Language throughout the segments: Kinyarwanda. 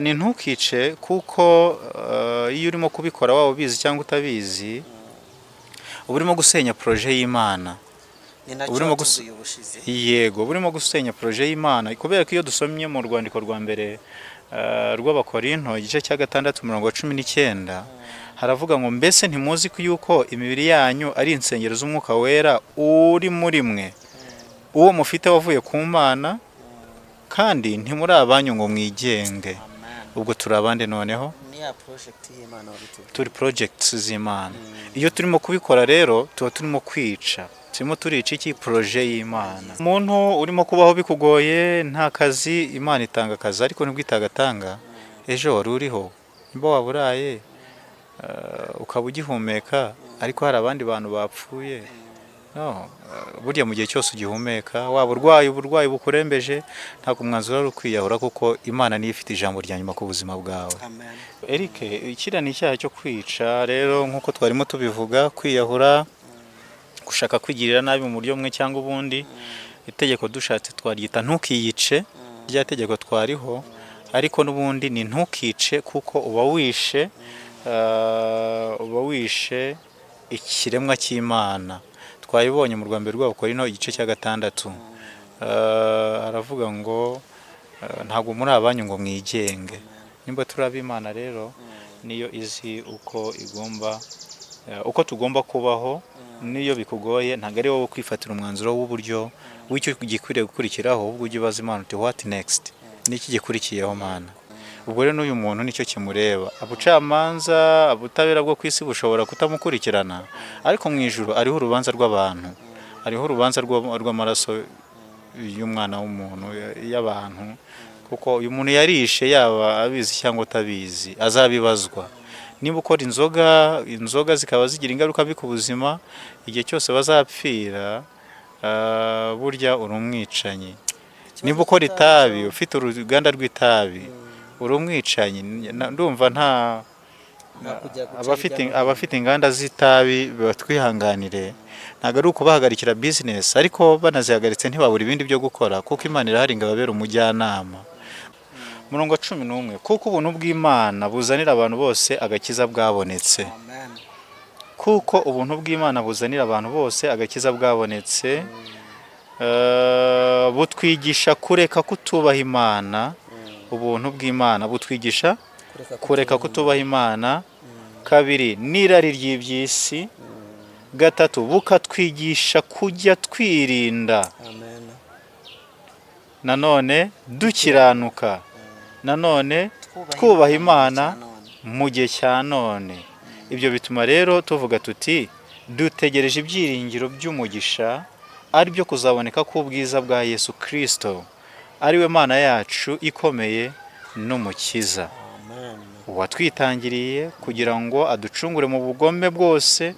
Ni ntukice kuko iyo urimo kubikora waba ubizi cyangwa utabizi uba urimo gusenya projet y'Imana. Yego burimo gusenya projet y'Imana kubera ko iyo dusomye mu rwandiko rwa mbere rw'Abakorinto igice cya 6:19 haravuga ngo mbese ntimuzi ko yuko imibiri yanyu ari insengero z'umwuka wera uri muri mwe uwo mufite wavuye ku Mana kandi ntimuri abanyu ngo mwigenge. Ubwo turabande noneho turi projects z'Imana. Iyo turimo kubikora rero tuba turimo kwica, turimo turica iki projet y'Imana. Umuntu urimo kubaho bikugoye nta kazi, Imana itanga akazi ariko nibwo itagatanga ejo wari uriho nimba waburaye ukaba ugihumeka ariko hari abandi bantu bapfuye. No, burya mu gihe cyose ugihumeka waba uburwayi bukurembeje ntabwo umwanzuro ari ukwiyahura kuko Imana niyo ifite ijambo rya nyuma ku buzima bwawe. Eric, ikira ni icyaha cyo kwica rero nkuko twarimo tubivuga, kwiyahura, gushaka kwigirira nabi mu buryo bumwe cyangwa ubundi. Itegeko dushatse twaryita ntukiyice, rya tegeko twariho, ariko n'ubundi ni ntukice kuko uba wishe ikiremwa cy'Imana. Twayibonye mu Rwanda rw'Abakorinto igice cya 6 aravuga ngo ntabwo muri abanyu ngo mwigenge. Nimba turaba Imana rero niyo izi uko tugomba kubaho. Niyo bikugoye ntabwo ari wowe kwifatira umwanzuro w'uburyo w'icyo gikwiriye gukurikiraho, ahubwo ujye ubaza Imana uti what next, niki gikurikiyeho Mana. Ubwo rero n'uyu muntu nicyo kimureba. Abucamanza, abutabera bwo kwisi bushobora kutamukurikirana, ariko mu ijuru ariho urubanza rw'abantu, ariho urubanza rw'amaraso y'umwana w'umuntu y'abantu, kuko uyu muntu yarishe yaba abizi cyangwa utabizi azabibazwa. Niba ukora inzoga zikaba zigira ingaruka mbi ku buzima, igihe cyose bazapfira burya uri umwicanyi. Niba ukora itabi, ufite uruganda rw'itabi, uri umwicanyi. Ndumva nta abafite inganda z'itabi batwihanganire, ntabwo ari ukubahagarikira business, ariko banazihagaritse ntibabura ibindi byo gukora kuko Imana irahari ngo ababere umujyanama. Murongo 11 kuko ubuntu bw'Imana buzanira abantu bose agakiza bwabonetse. Kuko ubuntu bw'Imana buzanira abantu bose agakiza bwabonetse, butwigisha kureka kutubaha Imana. Ubuntu bw'Imana butwigisha kureka kutubaha Imana. 2 n'irari ry'iby'isi. 3 bukatwigisha kujya twirinda. Nanone dukiranuka. Nanone twubaha Imana mu gihe cya none. Ibyo bituma rero tuvuga tuti dutegereje ibyiringiro by'umugisha ari byo kuzaboneka k'ubwiza bwa Yesu Kristo, ari we Mana yacu ikomeye n'umukiza, watwitangiriye kugira ngo aducungure mu bugome bwose,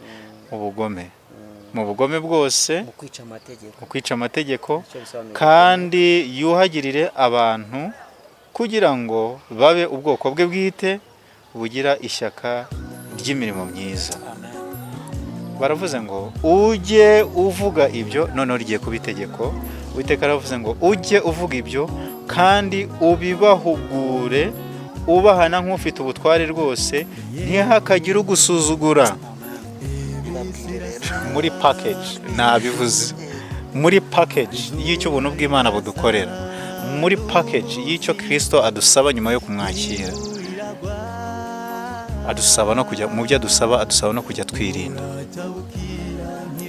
mu bugome bwose, mu kwica amategeko, kandi yuhagirire abantu kugira ngo babe ubwoko bwe bwite bugira ishyaka ry'imirimo myiza. Baravuze ngo ujye uvuga ibyo, none rigiye kuba itegeko. Uwiteka aravuze ngo ujye uvuga ibyo kandi ubibahugure, ubahana nk'ufite ubutware rwose, ntihakagire ugusuzugura. Muri package nabivuze, muri package y'icyo ubuntu bw'Imana budukorera, muri package y'icyo Kristo adusaba nyuma yo kumwakira. Adusaba no kujya mu byo adusaba no kujya twirinda.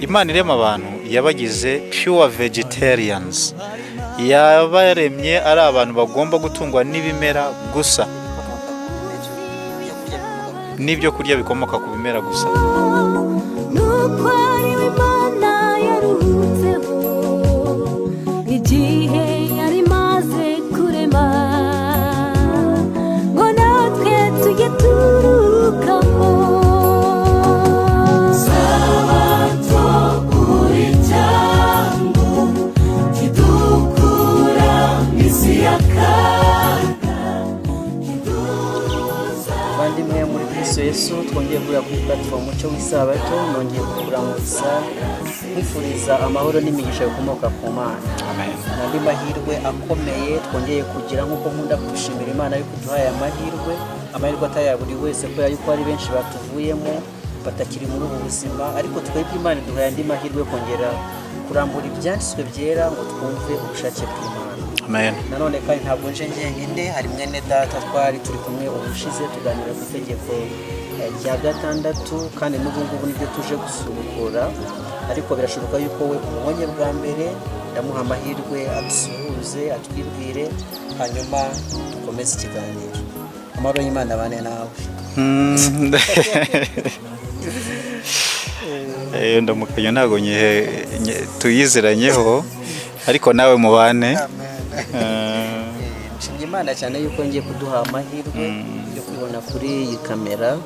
Imana irema abantu yabagize pure vegetarians, yabaremye ari abantu bagomba gutungwa n'ibimera gusa, n'ibyo kurya bikomoka ku bimera gusa. Kristo Yesu twongeye guhura kuri platform cyo w'isabato nongeye kuramutsa kwifuriza amahoro n'imigisha bikomoka ku Mana. Amen. Nandi mahirwe akomeye twongeye kugira nkuko nkunda gushimira Imana yuko duhaye amahirwe ataya buri wese ko yuko ari benshi batuvuyemo batakiri muri ubu buzima, ariko twebwe Imana duhaye andi mahirwe kongera kurambura ibyanditswe byera ngo twumve ubushake bw'Imana. Amen. Nanone kandi ntabwo nje njyenyine, hari mwene data twari turi kumwe ubushize tuganira ku itegeko rya gatandatu, kandi n'ubu ngubu nibyo tuje gusubukura, ariko birashoboka yuko we umubonye bwa mbere ndamuha amahirwe adusuhuze atwibwire hanyuma dukomeze ikiganiro. Amahoro y'Imana abane nawe. Ndamukanya ntago tuyiziranyeho ariko nawe mubane. Nshimye Imana cyane yuko ngiye kuduha amahirwe yo kubona kuri iyi kamera.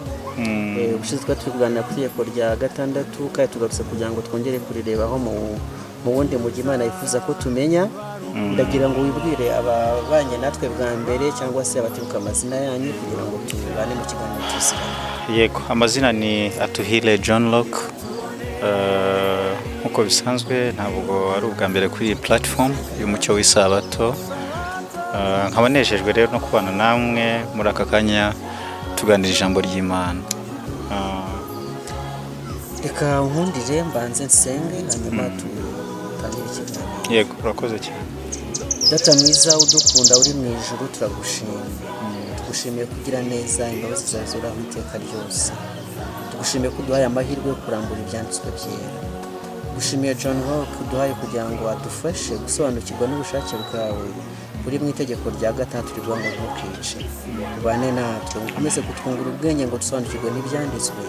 Ubushize twari turi kuganira ku itegeko rya gatandatu kandi tugarutse kugira ngo twongere kurirebaho mu wundi mujyi Imana yifuza ko tumenya. Ndagira ngo wibwire ababanye natwe bwa mbere cyangwa se abatibuka amazina yanyu kugira ngo tubane mu kiganiro tuziranye. Yego, amazina ni Atuhile John Locke. Nkuko bisanzwe ntabwo ari ubwa mbere kuri iyi platform y'umucyo w'isabato. Nkaba nejejwe rero no kubana namwe muri aka kanya tuganira ijambo ry'Imana. Reka nkundire mbanze nsenge hanyuma tutangire ikiganiro. Yego, urakoze cyane. Data mwiza udukunda uri mu ijuru turagushimira. Tugushimiye kugira neza, imbabazi zawe zihoraho iteka ryose. Tugushimiye ko uduhaye amahirwe yo kurambura ibyanditswe byera. Gushimiye John Locke uduhaye kugira ngo adufashe gusobanukirwa n'ubushake bwawe uri mu itegeko rya gatandatu rivuga ngo ntukice. Ubane natwe ukomeze kutwungura ubwenge ngo dusobanukirwe n'ibyanditswe,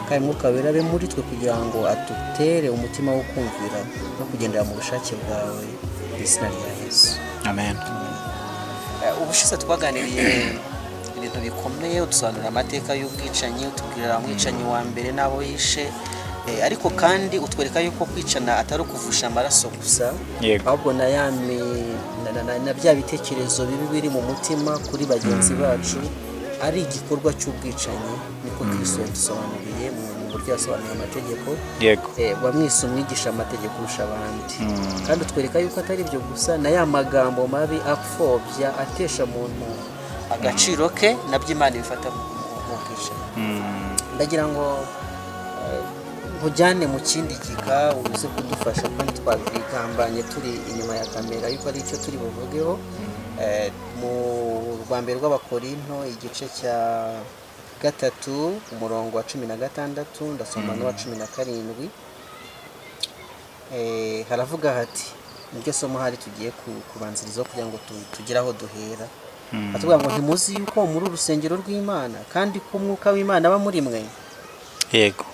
kandi Mwuka Wera abe muri twe kugira ngo adutere umutima wo kumvira no kugendera mu bushake bwawe mu izina rya Yesu. Amen. Ubushize twaganiriye ibintu bikomeye, udusobanurira amateka y'ubwicanyi, utubwira umwicanyi wa mbere n'abo yishe, ariko kandi utwereka yuko kwicana atari ukuvusha amaraso gusa, ahubwo na bya bitekerezo bibi biri mu mutima kuri bagenzi bacu ari igikorwa cy'ubwicanyi. Niko Kristo yadusobanuriye mu buryo yasobanuye amategeko. Wamwise umwigisha amategeko kurusha abandi, kandi utwereka yuko atari ibyo gusa, na ya magambo mabi apfobya atesha muntu agaciro ke nabyo Imana ibifata mu bwicanyi. Ndagira ngo nkujyane mu kindi gika uze kudufasha kandi twabigambanye turi inyuma ya kamera yuko ari icyo turi buvugeho. Mu rwambere rw'Abakorinto igice cya gatatu umurongo wa 16 ndasoma n'uwa 17. Haravuga hati, niryo somo hari tugiye kubanziriza kugira ngo tugire aho duhera. Atubwira ngo ntimuzi yuko muri urusengero rw'Imana kandi ko Umwuka w'Imana aba muri mwe. Yego.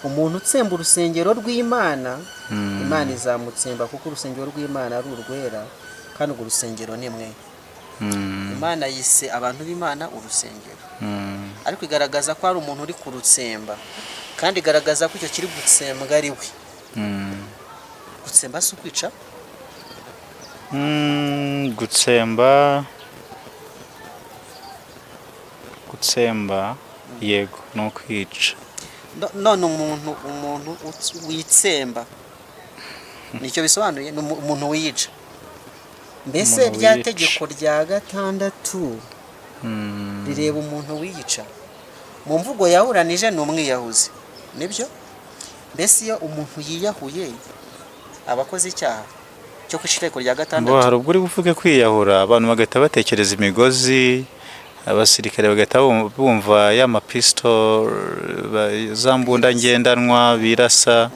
Umuntu utsemba urusengero rw'Imana, Imana izamutsemba kuko urusengero rw'Imana ari urwera kandi urwo rusengero ni mwe. Imana yise abantu b'Imana urusengero, ariko igaragaza ko ari umuntu uri kurutsemba, kandi igaragaza ko icyo kiri gutsembwa ari we. Gutsemba si ukwica? Gutsemba yego ni ukwica. None umuntu witsemba nicyo bisobanuye, ni umuntu wica. Mbese rya tegeko rya gatandatu rireba umuntu wiyica. Mu mvugo yahuranije ni umwiyahuzi, nibyo? Mbese iyo umuntu yiyahuye abakoze icyaha cyo kwica itegeko rya gatandatu. Hari ubwo uri buvuge kwiyahura abantu bagahita batekereza imigozi, abasirikare bagahita bumva ya mapisto za mbunda ngendanwa birasa.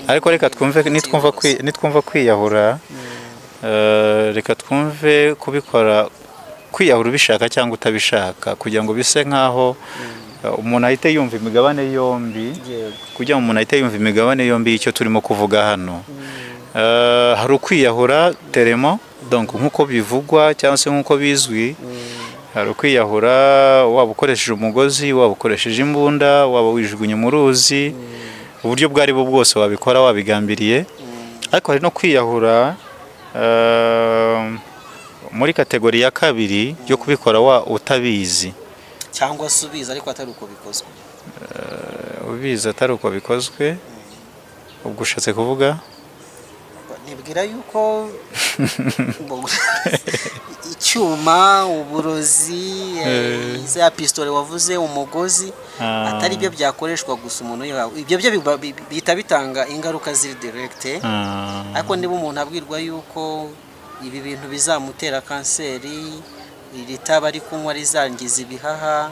Ariko reka twumve, nitwumva kwiyahura, reka twumve kubikora kwiyahura ubishaka cyangwa utabishaka, kugira ngo bise nkaho umuntu ahite yumva imigabane yombi, kugira ngo umuntu ahite yumva imigabane yombi y'icyo turimo kuvuga hano. Hari ukwiyahura teremo, donc nkuko bivugwa cyangwa se nkuko bizwi. Hari ukwiyahura waba ukoresheje umugozi, waba ukoresheje imbunda, waba wijugunye mu ruzi, uburyo bwari bwo bwose wabikora wabigambiriye. Ariko hari no kwiyahura muri kategori ya kabiri yo kubikora utabizi cyangwa se ubizi ariko atari uko bikozwe. Ubizi atari uko bikozwe, ubwo ushatse kuvuga nibwira yuko icyuma, uburozi, za pistole wavuze, umugozi atari byo byakoreshwa gusa umuntu yawe, ibyo byo bihita bitanga ingaruka ziri direct. Ariko niba umuntu abwirwa yuko ibi bintu bizamutera kanseri, iri taba ari kunywa rizangiza ibihaha,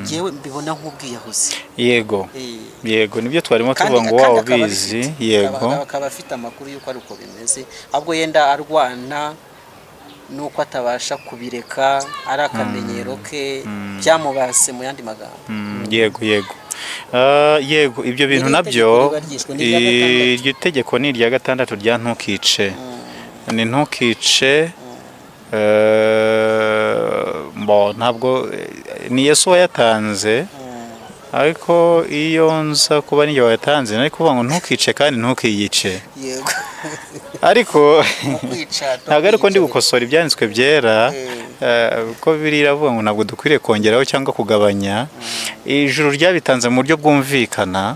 yewe mbibona nk'ubwiyahuzi. Yego nibyo twarimo tuvuga ngo wawo bizi. Yego akaba afite amakuru yuko ari uko bimeze, ahubwo yenda arwana nuko atabasha kubireka, ari akamenyero ke byamubase mu yandi magambo. Yego ibyo bintu nabyo, iryo tegeko ni irya 6 rya ntukice. Ni ntukice, ntabwo ni Yesu wayatanze, ariko iyo nza kuba niyo wayatanze nari kuvuga ngo ntukice kandi ntukiyice. Yego ariko ntabwo ariko ndi gukosora ibyanditswe byera, ko biravuga ngo ntabwo dukwiriye kongeraho cyangwa kugabanya. Ijuru ryabitanze mu buryo bwumvikana,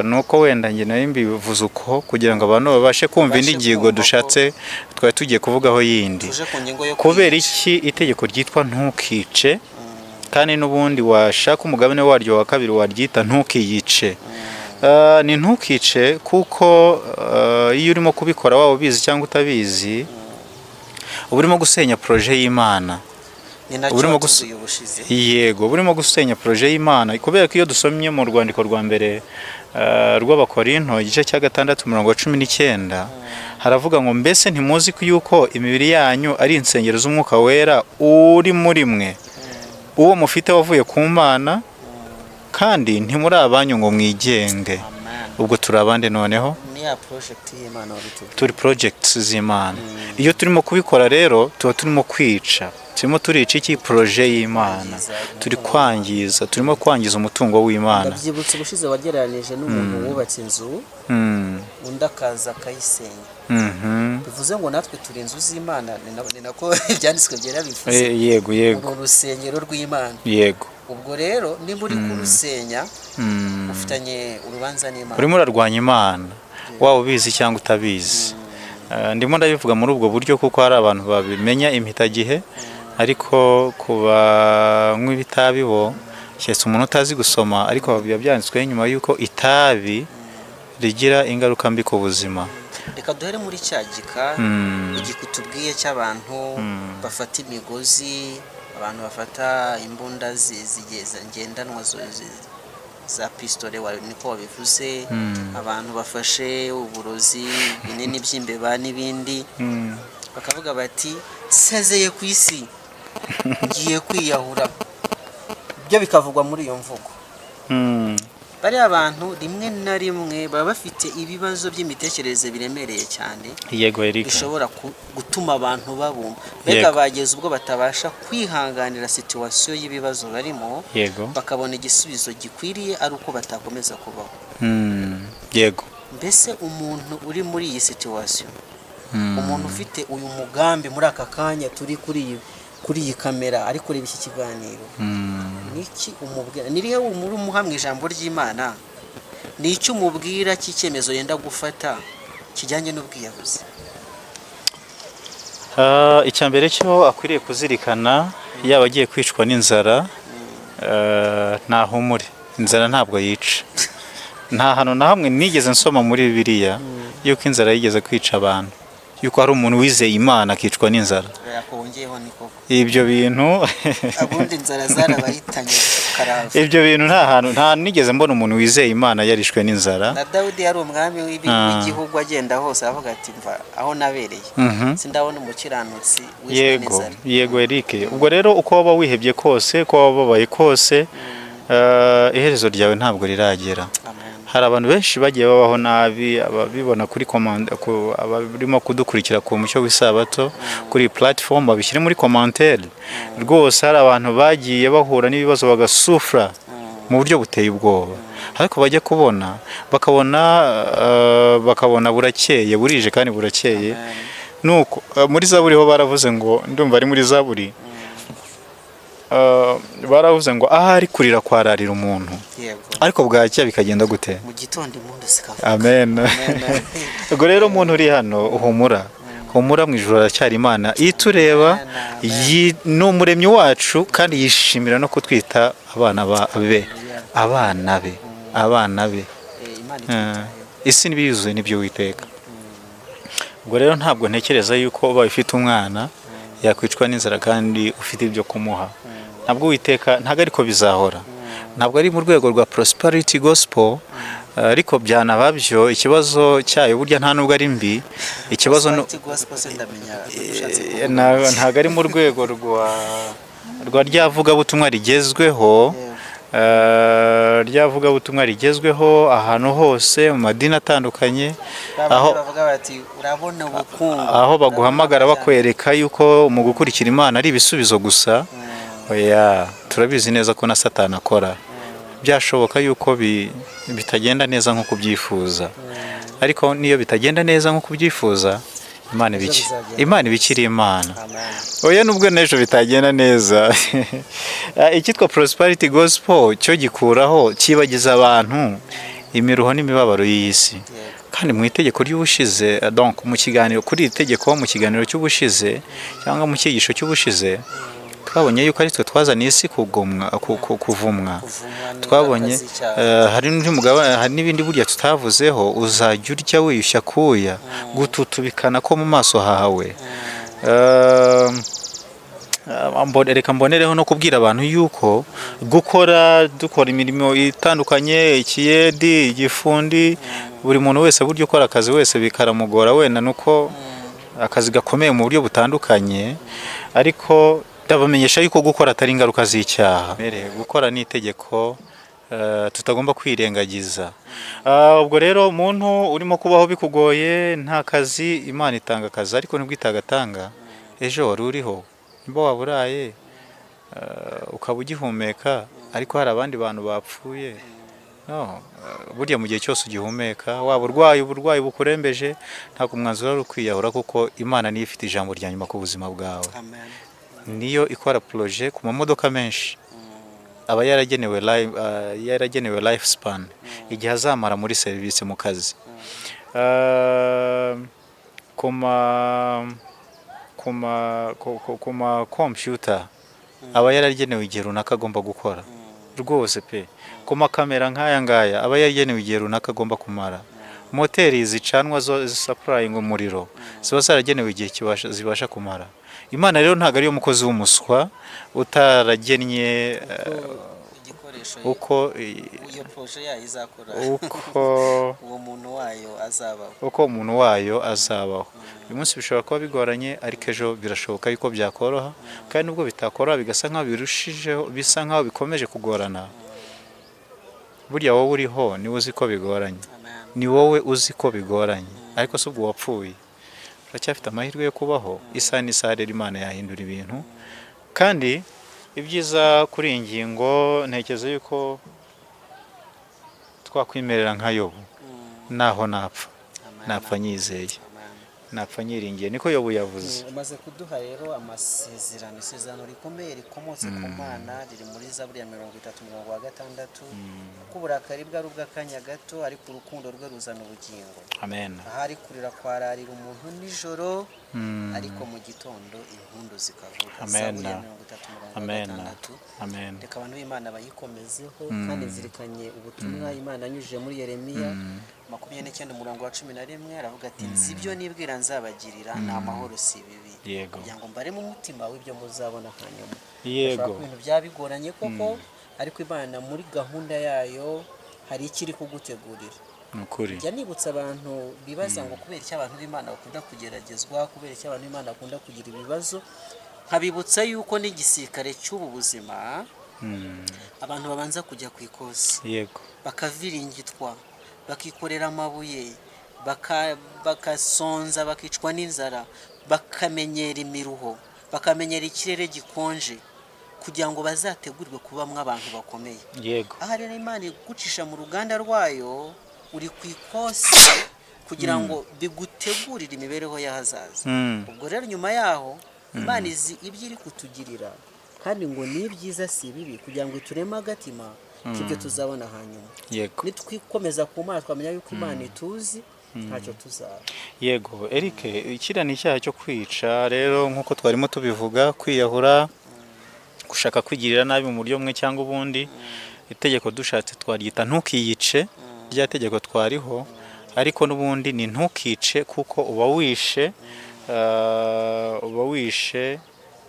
nuko wenda njye nari mbivuze uko kugira ngo abantu babashe kumva indi ngingo dushatse twari tugiye kuvugaho yindi. Kubera iki itegeko ryitwa ntukice, kandi n'ubundi washaka umugabane waryo wa kabiri waryita ntukiyice. Ni ntukice kuko iyo urimo kubikora waba ubizi cyangwa utabizi, uba urimo gusenya proje y'Imana. Yego burimo gusenya proje y'Imana, kubera ko iyo dusomye mu rwandiko rwa mbere rw'Abakorinto igice cya 6:19 haravuga ngo mbese ntimuzi ko yuko imibiri yanyu ari insengero z'umwuka wera uri muri mwe, uwo mufite wavuye ku Mana, kandi ntimuri abanyu ngo mwigenge. Ubwo turi abande noneho? Turi projects z'Imana. Iyo turimo kubikora rero tuba turimo kwica, turimo turica iki? Proje y'Imana. Turi kwangiza, turimo kwangiza umutungo w'Imana. Ndabyibutse ubushize wagereranije n'umuntu wubatse inzu undi akaza akayisenya. Bivuze ngo natwe turi inzu z'Imana, ni nako ibyanditswe byera bivuze. Yego mu rusengero rw'Imana. Yego ubwo rero niba uri kurusenya ufitanye urubanza n'Imana, urimo urarwanya Imana, waba ubizi cyangwa utabizi. Ndimo ndabivuga muri ubwo buryo kuko hari abantu babimenya impitagihe, ariko kubanywa ibitabi bo cyese umuntu utazi gusoma, ariko biba byanditswe nyuma yuko itabi rigira ingaruka mbi ku buzima. Reka duhere muri cyagika igikutubwiye cy'abantu bafata imigozi, abantu bafata imbunda ngendanwa za pistole, niko wabivuze, abantu bafashe uburozi, binini by'imbeba n'ibindi, bakavuga bati sezeye ku isi, ngiye kwiyahura. Byo bikavugwa muri iyo mvugo. Bari abantu rimwe na rimwe baba bafite ibibazo by'imitekerereze biremereye cyane. Yego Eric, bishobora gutuma abantu babumva, bega bageze ubwo batabasha kwihanganira situation y'ibibazo barimo, bakabona igisubizo gikwiriye ari uko batakomeza kubaho. Yego, mbese umuntu uri muri iyi situation, umuntu ufite uyu mugambi muri aka kanya turi kuri iyi kamera ariko reba iki kiganiro, niki umubwira? Nirihe muri umuhamwe ijambo ry'Imana, niki umubwira cy'icyemezo yenda gufata kijyanye n'ubwiyahuzi? Icyambere cyo akwiriye kuzirikana, yaba agiye kwicwa n'inzara, ntahumure, inzara ntabwo yica. Nta hantu na hamwe nigeze nsoma muri Bibiliya yuko inzara yigeze kwica abantu, yuko hari umuntu wizeye Imana akicwa n'inzara. Ibyo bintu abundi inzara zarabayitanye karava. Ibyo bintu nta nigeze mbona umuntu wizeye Imana yarishwe n'inzara. Na Dawidi yari umwami w'igihugu agenda hose avuga ati mva aho nabereye sindabona umukiranutsi wishwe n'inzara. Yego Eric, ubwo rero uko waba wihebye kose, uko waba babaye kose, iherezo ryawe ntabwo riragera. Hari abantu benshi bagiye babaho nabi, ababibona kuri command, abarimo kudukurikira ku mucyo w'isabato kuri platform, babishyire muri commentaire. Rwose hari abantu bagiye bahura n'ibibazo bagasufra mu buryo buteye ubwoba, ariko bajya bakabona burakeye, burije kandi burakeye, nuko muri zaburi ho baravuze ngo ndumva ari muri zaburi baravuze ngo ahari kurira kwararira umuntu ariko bwacya bikagenda gute mu gitondo impundu zikavuga. amen ubwo rero umuntu uri hano humura mu ijuru aracyari Imana itureba ni umuremyi wacu kandi yishimira no kutwita abana be isi n'ibiyuzuye n'ibyo Uwiteka. Ubwo rero ntabwo ntekereza yuko uba ufite umwana yakwicwa n'inzara kandi ufite ibyo kumuha. Ntabwo Uwiteka ntabwo ariko bizahora, ntabwo ari mu rwego rwa prosperity gospel, ariko byanababyo ikibazo cyayo burya nta nubwo ari mbi, ikibazo ntabwo ari mu rwego rwa ryavugabutumwa rigezweho, ryavugabutumwa rigezweho ahantu hose mu madini atandukanye, aho baguhamagara bakwereka yuko mu gukurikira Imana ari ibisubizo gusa. Oya, turabizi neza ko na Satani akora, byashoboka yuko bitagenda neza nk'uko ubyifuza, ariko niyo bitagenda neza nk'uko ubyifuza Imana ibikiri Imana. Oya, nubwo n'ejo bitagenda neza icyitwa prosperity gospel cyo gikuraho kibagiza abantu imiruho n'imibabaro y'isi. Kandi mu itegeko ry'ubushize, donc mu kiganiro kuri itegeko, mu kiganiro cy'ubushize cyangwa mu cyigisho cy'ubushize, twabonye yuko ari twe twazaniye isi kuvumwa. Twabonye hari n'ibindi burya tutavuzeho, uzajya urya wiyushya kuya, gututubikana ko mu maso hawe. Reka mbonereho no kubwira abantu yuko dukora imirimo itandukanye, ikiyedi, igifundi, buri muntu wese buryo ukora akazi wese bikaramugora wenda nuko akazi gakomeye mu buryo butandukanye, ariko ndabamenyesha yuko gukora atari ingaruka z'icyaha. Gukora ni itegeko tutagomba kwirengagiza. Ubwo rero umuntu urimo kubaho bikugoye nta kazi, Imana itanga akazi, ariko nibwo itagatanga ejo wari uriho, nimba waburaye ukaba ugihumeka ariko hari abandi bantu bapfuye. No, burya mu gihe cyose ugihumeka, waba uburwayi bukurembeje, ntabwo umwanzuro ari ukwiyahura, kuko Imana niyo ifite ijambo rya nyuma ku buzima bwawe. Niyo ikora projet ku mamodoka menshi, aba yaragenewe life span, igihe azamara muri serivisi mu kazi. Kuma computer aba yaragenewe igihe runaka agomba gukora rwose pe. Kuma kamera nk'aya ngaya aba yaragenewe igihe runaka agomba kumara. Moteri zicanwa zo supplying umuriro ziba zaragenewe igihe zibasha kumara. Imana rero ntabwo ariyo mukozi w'umuswa utaragennye uko iyo projet yayo izakora, uko umuntu wayo azabaho. Uyu munsi bishobora kuba bigoranye, ariko ejo birashoboka yuko byakoroha, kandi nubwo bitakoroha bigasa nk'aho bisa nk'aho bikomeje kugorana, burya wowe uriho niwe uzi ko bigoranye, ni wowe uzi ko bigoranye, ariko si ubwo wapfuye, uracyafite amahirwe yo kubaho. Isaha n'isaha rero Imana yahindura ibintu, kandi ibyiza kuri iyi ngingo ntekereza yuko twakwimerera nka Yobu, naho napfa nyizeye, napfa nyiringiye, niko Yobu yavuze. Umaze kuduha rero isezerano rikomeye rikomotse ku Mana, riri muri Zaburi ya 33:6, kuko uburakari bwe ari ubw'akanya gato, ariko urukundo rwe ruzana ubugingo. Amen. Ahari kurira kwararira umuntu nijoro, ariko mu gitondo impundu zikavuga. Amen. Amen. Amen. Reka abantu b'Imana bayikomezeho, kandi zirikanye ubutumwa Imana anyujije muri Yeremiya 29:11, aravuga ati nzi ibyo nibwira nzabagirira, ni amahoro si ibibi, kugira ngo mbare mu mutima w'ibyo muzabona hanyuma. Yego, ibintu byabigoranye koko, ariko Imana muri gahunda yayo hari ikiri kugutegurira. Nukuri. Jya nibutsa abantu bibaza ngo kubera iki abantu b'Imana bakunda kugeragezwa, kubera iki abantu b'Imana bakunda kugira ibibazo, nkabibutsa yuko n'igisirikare cy'ubu buzima abantu babanza kujya ku ikosi. Yego. Bakaviringitwa, bakikorera amabuye, bakasonza, bakicwa n'inzara, bakamenyera imiruho, bakamenyera ikirere gikonje, kugira ngo bazategurirwe kubamwo abantu bakomeye. Yego. Aha rero Imana igucisha mu ruganda rwayo, uri ku ikosi kugira ngo bigutegurire imibereho y'ahazaza. Ubwo rero nyuma yaho Imana izi ibyo iri kutugirira kandi ngo ni byiza si bibi kugira ngo itureme agatima k'ibyo tuzabona hanyuma. Nitwikomeza ku Mana twamenya yuko Imana ituzi ntacyo tuzaba. Yego Eric, ikira ni icyaha cyo kwica rero nkuko twarimo tubivuga, kwiyahura, gushaka kwigirira nabi mu buryo bumwe cyangwa ubundi. Itegeko dushatse twaryita ntukiyice, rya tegeko twariho, ariko n'ubundi ni ntukice kuko uba wishe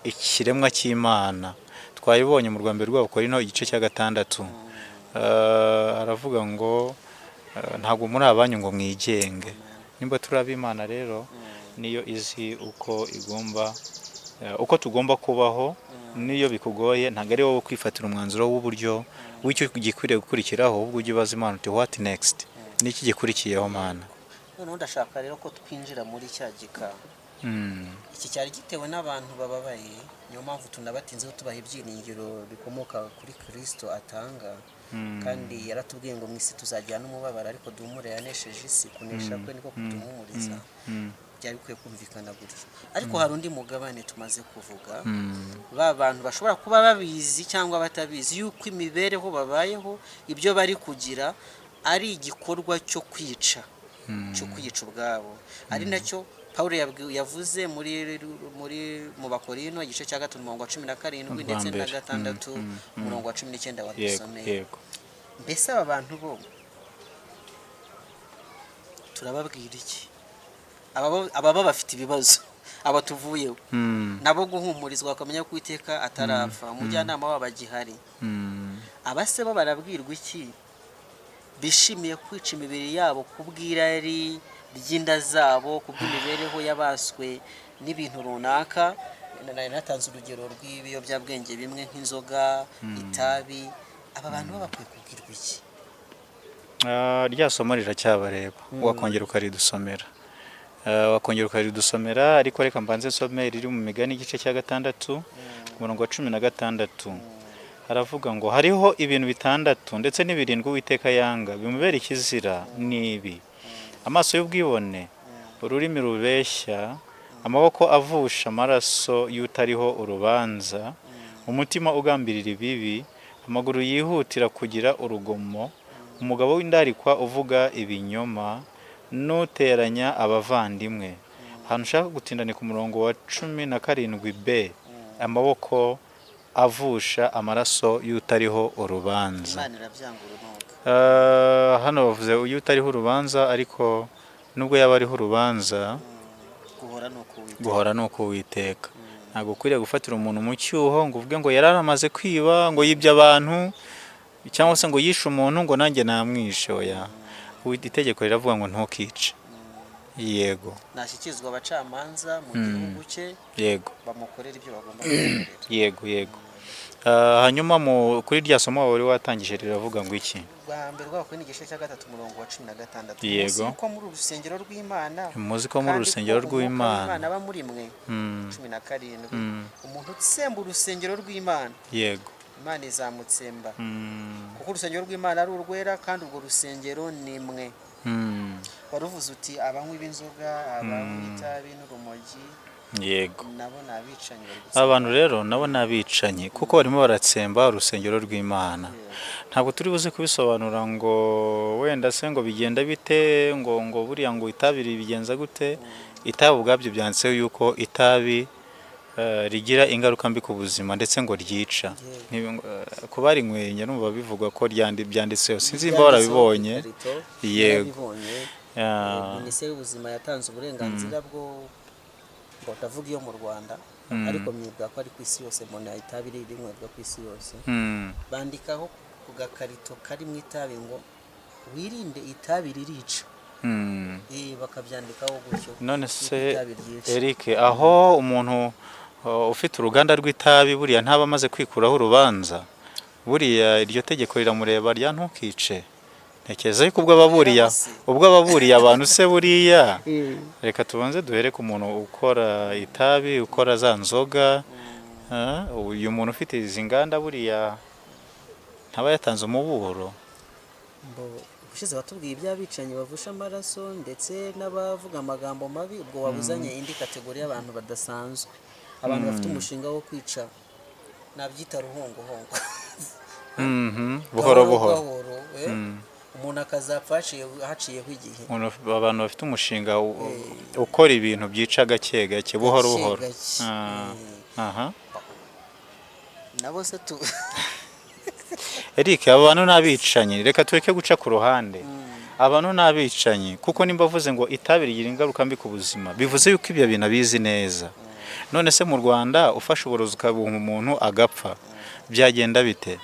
ikiremwa cy'Imana. Twayibonye mu Rwanda rw'Abakorinto igice cya 6. Aravuga ngo ntabwo muri abanyu ngo mwigenge. Nimba turi Imana rero niyo izi uko tugomba kubaho. Niyo bikugoye ntabwo ari wowe kwifatira umwanzuro w'uburyo w'icyo gikwiriye gukurikiraho, ahubwo ujye ubaza Imana uti what next, niki gikurikiyeho Mana. None ndashaka rero ko twinjira muri cya gika. Iki cyari gitewe n'abantu bababaye, niyo mpamvu tunabatinzeho tubaha ibyiringiro bikomoka kuri Kristo atanga. Kandi yaratubwiye ngo mu isi tuzajyana n'umubabaro ariko duhumure yanesheje isi. Kunesha kwe niko kuduhumuriza. Byari bikwiye kumvikana gutya. Ariko hari undi mugabane tumaze kuvuga, ba bantu bashobora kuba babizi cyangwa batabizi yuko imibereho babayeho, ibyo bari kugira ari igikorwa cyo kwica ubwabo. Ari nacyo Paulo yavuze mu Bakorinto igice cya 3:17 ndetse na 6:19 wadusomeye. Mbese aba bantu bo turababwira iki? Aba bafite ibibazo, aba tuvuyeho nabo guhumurizwa bakamenya ko Uwiteka atarapfa, umujyanama wabo agihari. Abase bo barabwirwa iki? Bishimiye kwica imibiri yabo kubw'irari ry'inda zabo, kubw'imibereho yabaswe n'ibintu runaka. Natanze urugero rw'ibiyobyabwenge bimwe nk'inzoga, itabi. Aba bantu bakwiye kubwirwa iki? Rya somo riracyabareba, wakongera ukaridusomera. Ariko reka mbanze nsome riri mu Migani igice cya 6 umurongo wa 16. Haravuga ngo hariho ibintu 6 ndetse n'ibirindwi Uwiteka yanga, bimubera ikizira n'ibi: amaso y'ubwibone, ururimi rubeshya, amaboko avusha amaraso y'utariho urubanza, umutima ugambirira ibibi, amaguru yihutira kugira urugomo, umugabo w'indarikwa uvuga ibinyoma, n'uteranya abavandimwe. Ahantu ushaka gutinda ni ku murongo wa 17b, amaboko avusha amaraso y'utariho urubanza. Hano bavuze y'utariho urubanza, ariko nubwo yaba ariho urubanza, guhora no kuwiteka. Ntabwo ukwiriye gufatira umuntu mu cyuho ngo uvuge ngo yararamaze kwiba, ngo yibye abantu, cyangwa se ngo yishe umuntu ngo nanjye namwishe. Oya, itegeko riravuga ngo ntukice. Yego, nashyikizwa abacamanza mu gihugu cye, yego, bamukorera ibyo bagomba gukorera. Yego. Hanyuma kuri rya somo wari watangije riravuga ngo iki? Mbere rwako ni igice cya 3 umurongo wa 16. Yego, muzi ko muri urusengero rw'Imana, muzi ko muri urusengero rw'Imana aba muri mwe. 17 umuntu utsemba urusengero rw'Imana, yego, Imana izamutsemba. Kuko urusengero rw'Imana ari urwera kandi urwo rusengero ni mwe. Waruvuze uti abanywi b'inzoga, abanywi itabi n'urumogi, yego, nabo nabicanyi. Abantu rero nabo nabicanyi kuko barimo baratsemba urusengero rw'Imana. Ntabwo turi buze kubisobanura ngo wenda se ngo bigenda bite, ngo buriya ngo itabi bigenza gute. Itabi ubwabyo byanditseho yuko itabi rigira ingaruka mbi ku buzima ndetse ngo ryica. Ku bari nywenya numva bivugwa ko byanditseho, sinzi imba barabibonye. Yego, Minisiteri y'Ubuzima yatanze uburenganzira bwo batavuga iyo mu Rwanda, ariko mwibwa ko ari ku isi yose, mbona itabi rinywebwa ku isi yose. Bandikaho ku gakarito kari mu itabi ngo wirinde itabi ririca. Bakabyandikaho gutyo. None se Eric, aho umuntu ufite uruganda rw'itabi buriya ntaba amaze kwikuraho urubanza, buriya iryo tegeko riramureba rya ntukice. Ntekereza yuko ubwo ababuriye abantu se buriya. Reka tubanze duhere ku muntu ukora itabi, ukora za nzoga. Uyu muntu ufite izi nganda buriya ntaba yatanze umuburo. ushize batubwiye iby'abicanyi bavusha amaraso ndetse n'abavuga amagambo mabi, ubwo wabuzanye indi kategori y'abantu badasanzwe, abantu bafite umushinga wo kwica, nabyita ruhongohongo. buhoro buhoro. Umuntu akazapfa haciyeho igihe. Abantu bafite umushinga ukora ibintu byica gake gake buhoro buhoro. Nabo se Eric, abantu n'abicanyi, reka tureke guca ku ruhande. Abantu n'abicanyi kuko nimba avuze ngo itabi rigira ingaruka mbi ku buzima, bivuze yuko ibyo bintu abizi neza. None se mu Rwanda ufashe uburozi ukabuha umuntu agapfa, byagenda bite?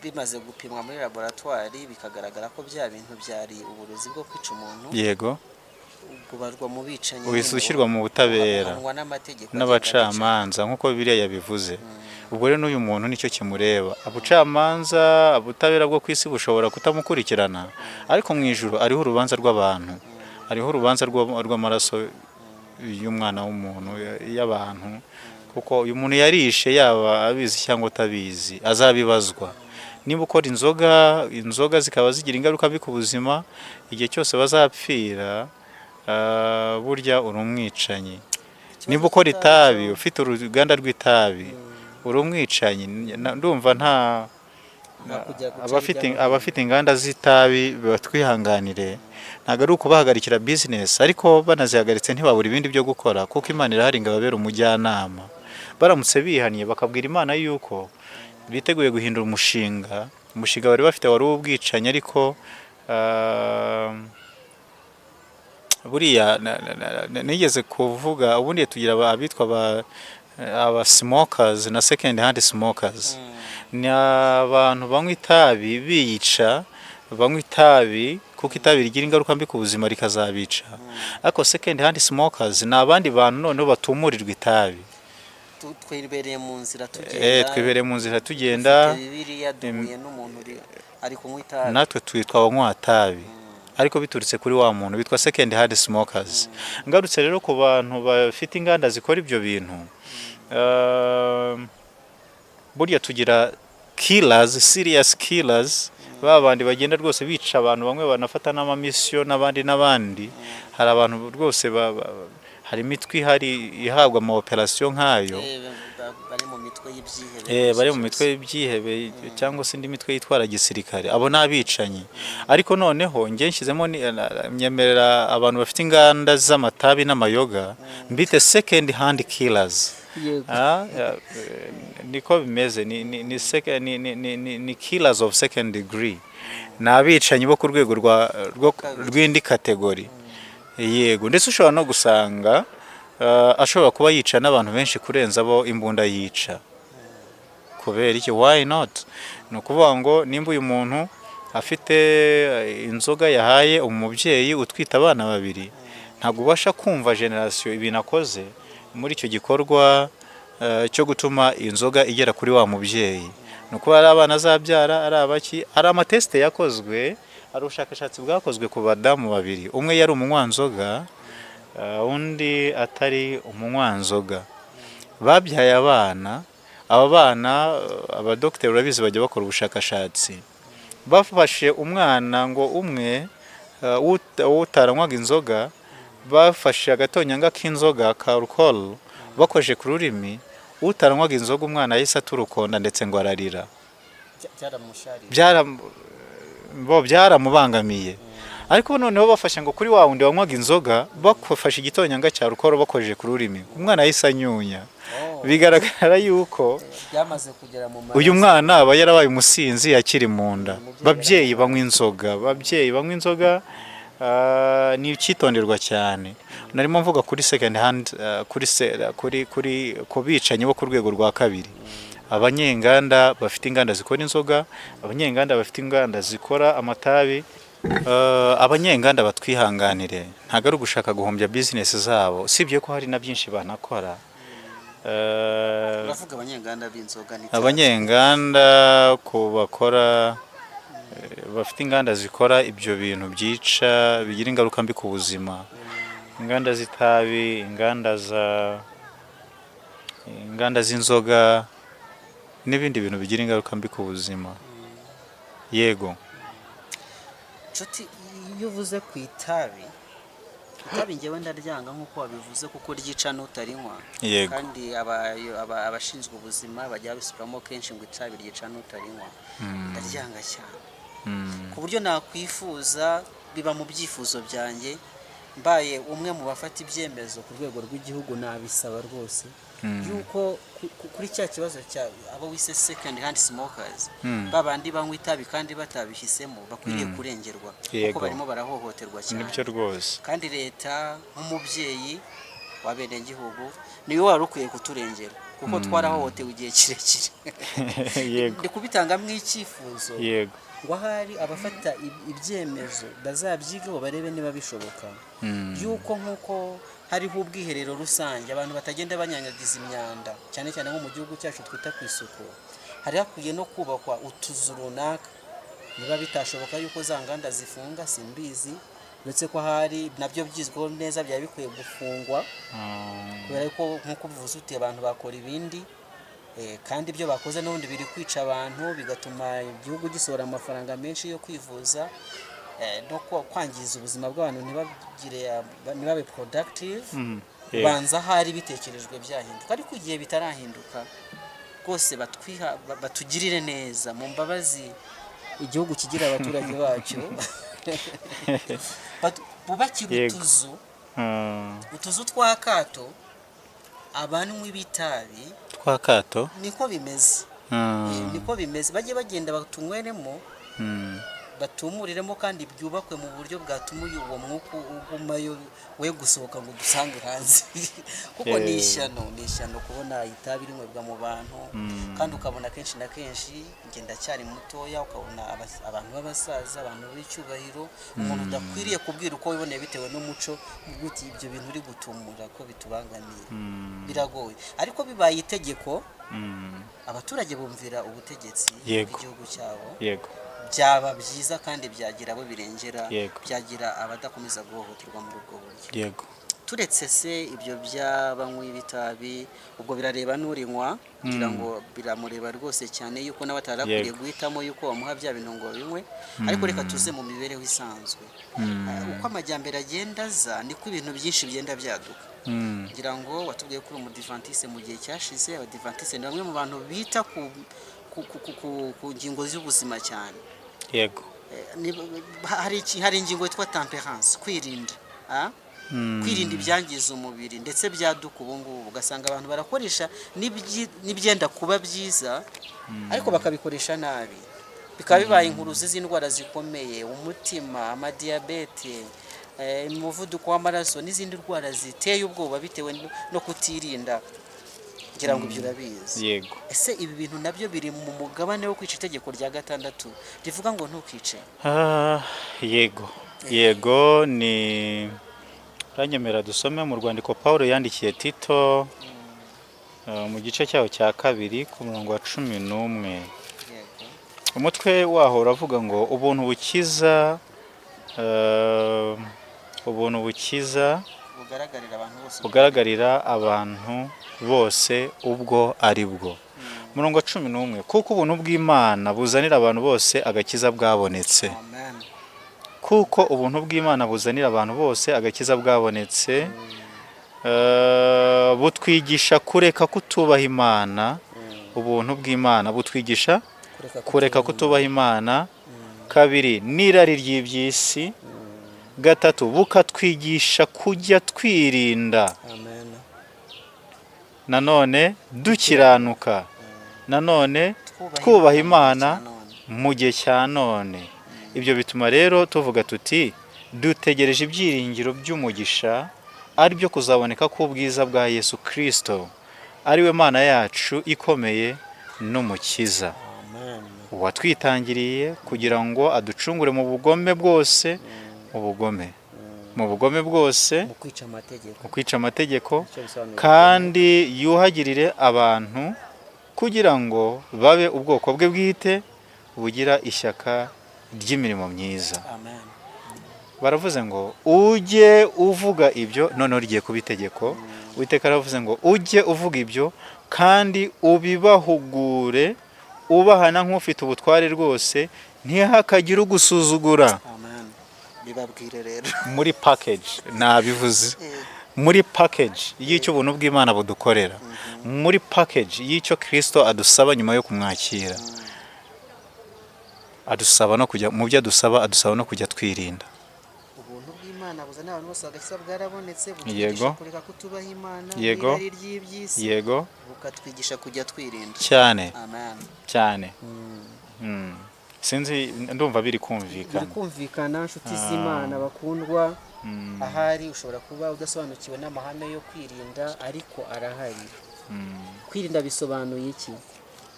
Bimaze gupimwa muri laboratoire bikagaragara ko bya bintu byari uburozi bwo kwica umuntu. Yego. Kubarwa mu bicanyi. Ubisukirwa mu butabera n'abacamanza nkuko Bibiliya yabivuze. Ubwo rero n'uyu muntu nicyo kimureba. Abucamanza, ubutabera bwo kwisi bushobora kutamukurikirana, ariko mu ijuru ariho urubanza rw'abantu. Ariho urubanza rw'amaraso y'umwana w'umuntu y'abantu, kuko uyu muntu yarishe yaba abizi cyangwa atabizi azabibazwa. Niba ukora inzoga zikaba zigira ingaruka mbi ku buzima, igihe cyose bazapfira burya uri umwicanyi. Niba ukora itabi, ufite uruganda rw'itabi, uri umwicanyi. Ndumva nta abafite inganda z'itabi batwihanganire, ntabwo ari ukubahagarikira business, ariko banazihagaritse ntibabura ibindi byo gukora, kuko Imana irahari ngo ababere umujyanama. Baramutse bihaniye bakabwira Imana yuko biteguye guhindura umushinga bari bafite wari ubwicanyi, ariko buriya nigeze kuvuga ubundi tugira abitwa aba smokers na second hand smokers. Ni abantu banywa itabi biyica, banywa itabi kuko itabi rigira ingaruka mbi ku buzima rikazabica. Ariko second hand smokers ni abandi bantu noneho batumurirwa itabi. Twibereye mu nzira tugenda. Twibereye mu nzira tugenda. Bibiliya duhuye n'umuntu ari kunywa itabi. Natwe twitwa abanywa itabi, ariko biturutse kuri wa muntu bitwa second hand smokers. Ngarutse rero ku bantu bafite inganda zikora ibyo bintu, burya tugira killers, serious killers, babandi bagenda rwose bica abantu, bamwe banafata n'amamisyo n'abandi. Hari abantu rwose hari imitwe ihari ihabwa ama operation nk'ayo, bari mu mitwe y'ibyihebe. Bari mu mitwe y'ibyihebe cyangwa se indi mitwe yitwara gisirikare, abo n'abicanyi. Ariko noneho ngiye nshyizemo nyemerera abantu bafite inganda z'amatabi n'amayoga, mbite second hand killers. Niko bimeze, ni killers of second degree. N'abicanyi bo ku rwego rw'indi kategori. Yego, ndetse ushobora no gusanga ashobora kuba yica n'abantu benshi kurenza abo imbunda yica. Kubera iki? Why not? No kuvuga ngo nimba uyu muntu afite inzoga yahaye umubyeyi utwita abana babiri, ntabwo ubasha kumva generation ibintu akoze muri icyo gikorwa cyo gutuma inzoga igera kuri wa mubyeyi. No kuba ari abana azabyara, ari abaki, ari amateste yakozwe, ari ubushakashatsi bwakozwe ku badamu babiri, umwe yari umunywanzoga, undi atari umunywanzoga. Babyaye abana, aba bana abadokiteri urabizi bajya bakora ubushakashatsi. Bafashe umwana ngo umwe utaranywaga inzoga, bafashe agatonyanga k'inzoga ka alcohol bakoje ku rurimi, utaranywaga inzoga umwana yahise aturukonda ndetse ngo ararira. Byaramubangamiye. Ariko noneho bafashe ngo kuri wa wundi wanywaga inzoga, bakofashe igitonyanga cya alcohol bakojeje ku rurimi, umwana yahise anyunya. Bigaragara yuko byamaze kugera mu maraso. Uyu mwana aba yarabaye umusinzi akiri mu nda. Babyeyi banywa inzoga, ni icyitonderwa cyane. Narimo mvuga kuri second hand, kuri bicanyi bo ku rwego rwa kabiri. Abanyenganda bafite inganda zikora inzoga, abanyenganda bafite inganda zikora amatabi. Abanyenganda batwihanganire, ntago ari ugushaka guhombya business zabo, sibye ko hari na byinshi banakora. Uravuga abanyenganda b'inzoga ni abanyenganda ko bakora bafite inganda zikora ibyo bintu byica bigira ingaruka mbi ku buzima. Inganda z'itabi, inganda z'inzoga n'ibindi bintu bigira ingaruka mbi ku buzima. Yego. nshuti iyo uvuze ku itabi ngewe ndaryanga nk'uko wabivuze kuko ryica n'utarinywa. Yego. kandi abashinzwe ubuzima bajya babisubiramo kenshi ngo itabi ryica n'utarinywa. ndaryanga cyane ku buryo nakwifuza, biba mu byifuzo byanjye, mbaye umwe mu bafata ibyemezo ku rwego rw'igihugu, nabisaba rwose yuko kuri cya kibazo cya abo wise second hand smokers, babandi banywa itabi kandi batabihisemo, bakwiriye kurengerwa kuko barimo barahohoterwa cyane. Nibyo rwose. kandi leta nk'umubyeyi w'abenegihugu niwe wari ukwiye kuturengera kuko twarahohotewe igihe kirekire. Yego. ndi kubitangamo icyifuzo Yego. ngo ahari abafata ibyemezo bazabyigeho barebe niba bishoboka, yuko nk'uko hariho ubwiherero rusange abantu batagenda banyanyagiza imyanda, cyane cyane nko mu gihugu cyacu twita ku isuku, hari hakwiye no kubakwa utuzu runaka. niba bitashoboka yuko za nganda zifunga simbizi, uretse ko hari nabyo byizweho neza byari bikwiye gufungwa, kubera ko nk'uko bivuze uti abantu bakora ibindi, kandi ibyo bakoze n'ubundi biri kwica abantu, bigatuma igihugu gisohora amafaranga menshi yo kwivuza, no kwangiza ubuzima bw'abantu ntibabe productive. banza hari bitekerejwe byahinduka, ariko igihe bitarahinduka rwose batugirire neza, mu mbabazi igihugu kigira abaturage bacyo. bubakira utuzu twa kato abanywi b'itabi, twa kato niko bimeze. niko bimeze, bajye bagenda batunyweremo, batumuriremo, kandi byubakwe mu buryo bwatuma uwo mwuka ugumayo we gusohoka ngo dusange hanze. kuko ni ishyano kubona itabi rinywebwa mu bantu, kandi ukabona kenshi na kenshi, ngenda cyari mutoya, ukabona abantu b'abasaza, abantu b'icyubahiro, umuntu udakwiriye kubwira uko wiboneye bitewe n'umuco, guti ibyo bintu uri gutumura ko bitubangamiye, biragoye. ariko bibaye itegeko, abaturage bumvira ubutegetsi bw'igihugu cyabo, byaba byiza kandi byagira abo birengera, byagira abadakomeza guhohoterwa muri ubwo buryo. turetse se ibyo by'abanywi b'itabi, ubwo birareba n'urinywa, kugira ngo biramureba rwose cyane yuko n'abatarakwiye guhitamo yuko bamuha bya bintu ngo binywe. ariko reka tuze mu mibereho isanzwe. uko amajyambere agenda aza, niko ibintu byinshi bigenda byaduka. ngira ngo watubwiye ko uri umudivantiste mu gihe cyashize. Abadivantiste ni bamwe mu bantu bita ku ngingo z'ubuzima cyane. Yego. hari ingingo yitwa temperance, kwirinda. kwirinda ibyangiza umubiri, ndetse byaduka ubu ngubu ugasanga abantu barakoresha n'ibyenda kuba byiza, ariko bakabikoresha nabi, bikaba bibaye inkuruzi z'indwara zikomeye, umutima, amadiyabete, umuvuduko w'amaraso, n'izindi ndwara ziteye ubwoba bitewe no kutirinda. ngira ngo ibyo urabizi. Yego. ese ibi bintu nabyo biri mu mugabane wo kwica itegeko rya 6 rivuga ngo ntukice? Yego. ni ranyemera dusome mu rwandiko Paulo yandikiye Tito, mu gice cyaho cya 2 ku murongo wa 11. umutwe waho uravuga ngo ubuntu bukiza, bugaragarira abantu bose ubwo ari bwo. Murongo wa 11, kuko ubuntu bw'Imana buzanira abantu bose agakiza bwabonetse. kuko ubuntu bw'Imana buzanira abantu bose agakiza bwabonetse, butwigisha kureka kutubaha Imana. ubuntu bw'Imana butwigisha kureka kutubaha Imana. 2, n'irari ry'iby'isi. 3, bukatwigisha kujya twirinda. nanone dukiranuka. nanone twubaha Imana mu gihe cya none. ibyo bituma rero tuvuga tuti dutegereje ibyiringiro by'umugisha, ari byo kuzaboneka k'ubwiza bwa Yesu Kristo, ari we Mana yacu ikomeye n'umukiza, watwitangiriye kugira ngo aducungure mu bugome bwose, mu kwica amategeko, kandi yuhagirire abantu kugira ngo babe ubwoko bwe bwite bugira ishyaka ry'imirimo myiza. baravuze ngo ujye uvuga ibyo, none rigiye kuba itegeko. Uwiteka aravuze ngo ujye uvuga ibyo kandi ubibahugure, ubahana nk'ufite ubutware rwose, ntihakagire ugusuzugura. bibabwire rero muri package nabivuze, muri package y'icyo ubuntu bw'Imana budukorera, muri package y'icyo Kristo adusaba nyuma yo kumwakira, adusaba no kujya mu byo adusaba no kujya twirinda. ubuntu bw'Imana buzana abantu bose bagasa bwarabonetse, Yego. kureka kutubaha Imana, Yego. n'irari ry'iby'isi, Yego bukatwigisha kujya twirinda cyane amen cyane. Sinzi ndumva biri kumvikana. kumvikana nshuti z'Imana bakundwa. Ahari ushobora kuba udasobanukiwe n'amahame yo kwirinda, ariko arahari. Kwirinda bisobanuye iki?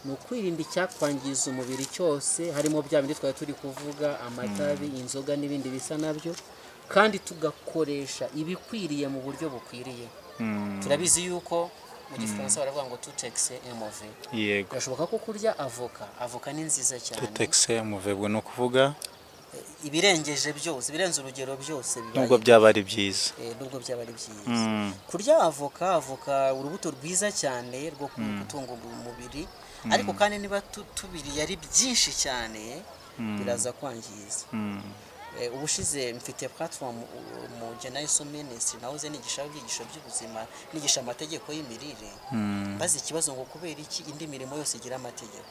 Ni ukwirinda icyakwangiza umubiri cyose, harimo bya bindi twari turi kuvuga, amatabi, inzoga n'ibindi bisa nabyo, kandi tugakoresha ibikwiriye mu buryo bukwiriye. Turabizi yuko mu Gifaransa baravuga ngo tout excès est mauvais. Yego. Birashoboka ko kurya avoka ni nziza cyane. Tout excès mauvais no kuvuga ibirengeje byose, birenze urugero byose bibaye. nubwo byaba ari byiza. Nubwo byaba ari byiza. Kurya avoka urubuto rwiza cyane rwo gutunga umubiri, ariko kandi niba tubiriye ari byinshi cyane biraza kwangiza. Ubushize mfite platform mu Genaiso Ministry, nahoze nigisha ibyigisho by'ubuzima, nigisha amategeko y'imirire, bazi ikibazo ngo kubera iki indi mirimo yose igira amategeko.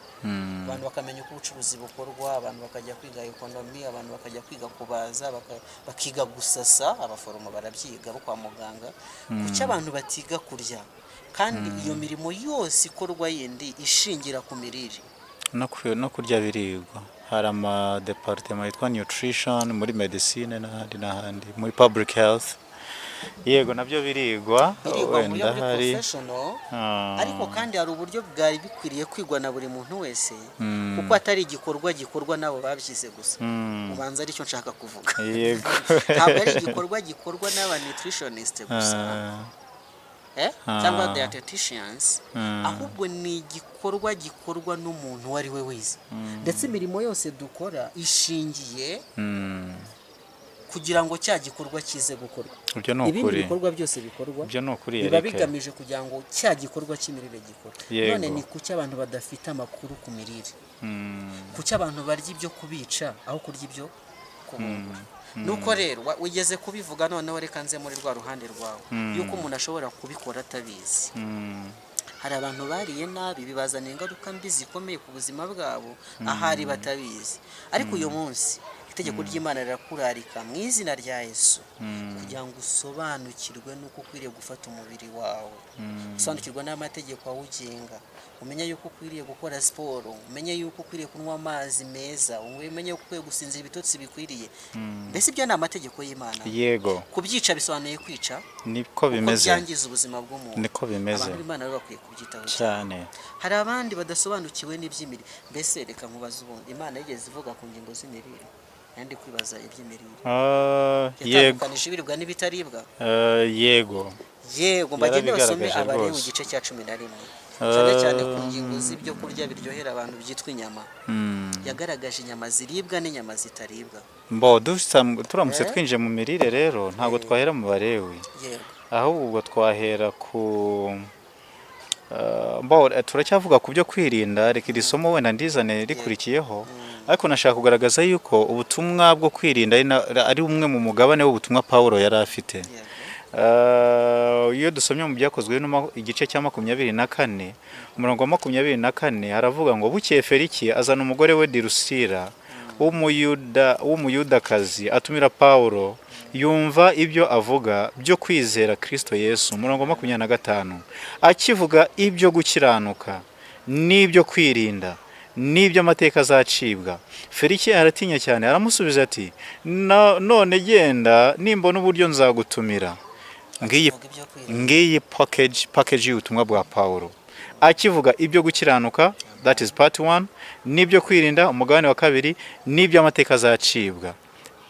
Abantu bakamenya uko ubucuruzi bukorwa, abantu bakajya kwiga economy, abantu bakajya kwiga kubaza, bakiga gusasa, abaforomo barabyiga bo kwa muganga. Kuki abantu batiga kurya? Kandi iyo mirimo yose ikorwa yindi ishingira ku mirire. No kurya birigwa. Hari ama department yitwa nutrition muri medicine n'ahandi muri public health. Yego nabyo birigwa, wenda hari professional, ariko kandi hari uburyo bwari bikwiriye kwigwa na buri muntu wese, kuko atari igikorwa nabo babyize gusa. Ubanza ari cyo nshaka kuvuga. Yego. Ntabwo ari igikorwa n'aba nutritionist gusa. Cyangwa dietitians, ahubwo ni igikorwa n'umuntu wari we wese. Ndetse imirimo yose dukora ishingiye kugira ngo cya gikorwa kize gukorwa. Ibindi bikorwa byose bikorwa biba bigamije kugira ngo cya gikorwa cy'imirire gikorwe. None ni kuki abantu badafite amakuru ku mirire? Kuki abantu barya ibyo kubica aho kurya ibyo kubungura? Nuko rero wigeze kubivuga, noneho reka nze muri rwa ruhande rwawe yuko umuntu ashobora kubikora atabizi. Hari abantu bariye nabi bibazana ingaruka mbi zikomeye ku buzima bwabo ahari batabizi. Ariko uyu munsi itegeko ry'Imana rirakurarika mu izina rya Yesu kugira ngo usobanukirwe nuko ukwiriye gufata umubiri wawe, usobanukirwa n'amategeko awugenga, umenye yuko ukwiriye gukora siporo, umenye yuko ukwiriye kunywa amazi meza, umenye yuko ukwiriye gusinzira ibitotsi bikwiriye. Mbese ibyo ni amategeko y'Imana. Yego. Kubyica bisobanuye kwica. Niko bimeze. Byangiza ubuzima bw'umuntu. Niko bimeze. Abantu b'Imana rero bakwiye kubyitaho cyane. Hari abandi badasobanukiwe n'iby'imirire. Mbese reka nkubaza ubundi, Imana yigeze ivuga ku ngingo z'imirire? Kandi kwibaza iby'imirire. Yego. Yatandukanije ibiribwa n'ibitaribwa. Yego. Mbagende basome Abalewi mu gice cya 11. Cyane ku ngingo z'ibyo kurya biryohera abantu byitwa inyama. Yagaragaje inyama ziribwa n'inyama zitaribwa. Turamutse twinje mu mirire rero ntabwo twahera mu Balewi. Yego. Ahubwo twahera ku turacyavuga ku byo kwirinda, reka iri somo wenda ndizane rikurikiyeho. Ariko nashaka kugaragaza yuko ubutumwa bwo kwirinda ari umwe mu mugabane w'ubutumwa Pawulo yari afite. Iyo dusomye mu byakozwe igice cya 24 umurongo wa 24 haravuga ngo bukeye Feliki azana umugore we Dirusira w'umuyudakazi atumira Pawulo, yumva ibyo avuga byo kwizera Kristo Yesu. Umurongo wa 25 akivuga ibyo gukiranuka n'ibyo kwirinda n'ibyo amateka azacibwa, Feliki aratinya cyane, aramusubiza ati none genda, nimbona uburyo nzagutumira. Ngiyi package y'ubutumwa bwa Pawulo. Akivuga ibyo gukiranuka, that is part 1, n'ibyo kwirinda, umugabane wa 2, n'ibyo amateka azacibwa.